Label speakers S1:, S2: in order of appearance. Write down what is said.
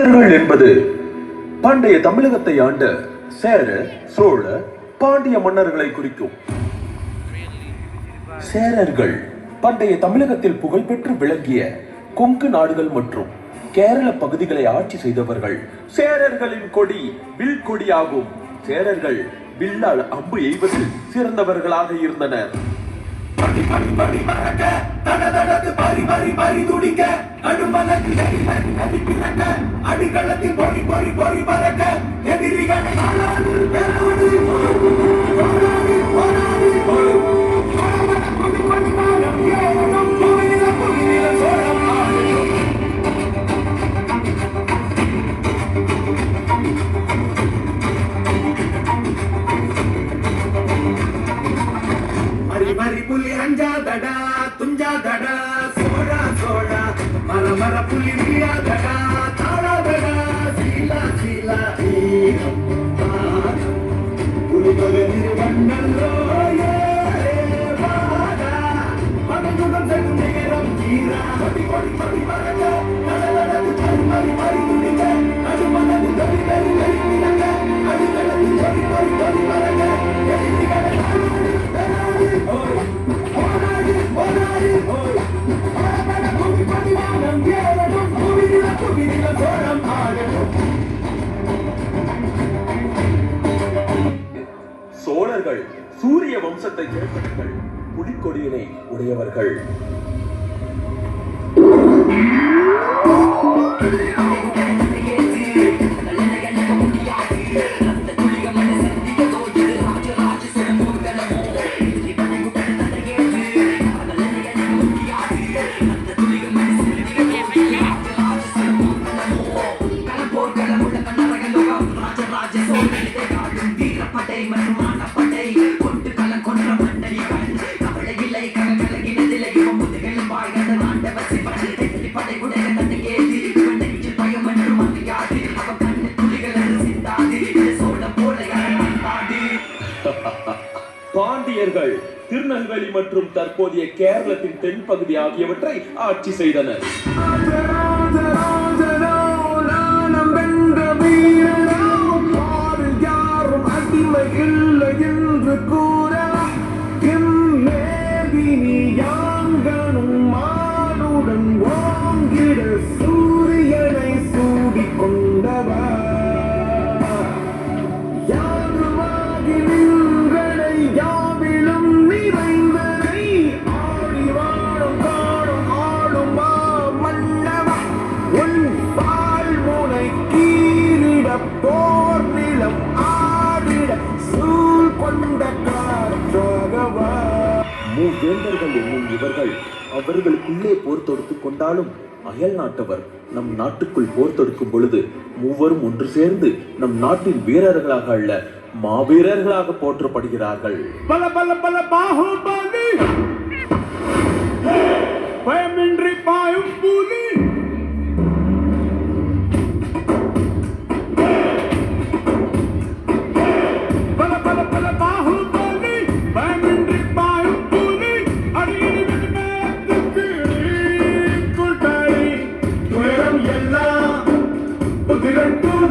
S1: என்பது பண்டைய தமிழகத்தை ஆண்ட சேர, சோழ, பாண்டிய மன்னர்களை குறிக்கும். சேரர்கள் பண்டைய தமிழகத்தில் புகழ்பெற்று விளங்கிய கொங்கு நாடுகள் மற்றும் கேரள பகுதிகளை ஆட்சி செய்தவர்கள். சேரர்களின் கொடி வில் கொடியாகும். சேரர்கள் வில்லால் அம்பு எய்வதில் சிறந்தவர்களாக இருந்தனர். அடிகளத்தில் பொறி பொறி பொறி பறக்க எதிரிகளை மரி புலி அஞ்சாதடா துஞ்சாதடா சோழா சோழா மர மர புலி வியாதடா தாழாதடா சீலா சீலா ஈரம் புலிகளை நிறுவனல்லோ ஏவாடா மனதுடன் செல்லும் நேரம் தீரா கொடி கொடி கொடி மரங்க கடலடது மரி மரி துடிக்க நடுமனது தரி தரி தரி பிறங்க அடிகளது கொடி கொடி கொடி மரங்க எதிரிகளை சோழர்கள் சூரிய வம்சத்தை சேர்ந்தவர்கள். புலிக்கொடியினை உடையவர்கள். பாண்டியர்கள் திருநெல்வேலி மற்றும் தற்போதைய கேரளத்தின் தென்பகுதி ஆகியவற்றை ஆட்சி செய்தனர். சூரியனை சூடிக்கொண்டவா மூவேந்தர்கள் என்னும் இவர்கள் அவர்களுக்குள்ளே போர் தொடுத்துக் கொண்டாலும் அயல் நாட்டவர் நம் நாட்டுக்குள் போர் தொடுக்கும் பொழுது மூவரும் ஒன்று சேர்ந்து நம் நாட்டின் வீரர்களாக அல்ல மாவீரர்களாக போற்றப்படுகிறார்கள். பல பல பல பாகுபலி பயமின்றி பாயும் புலி We're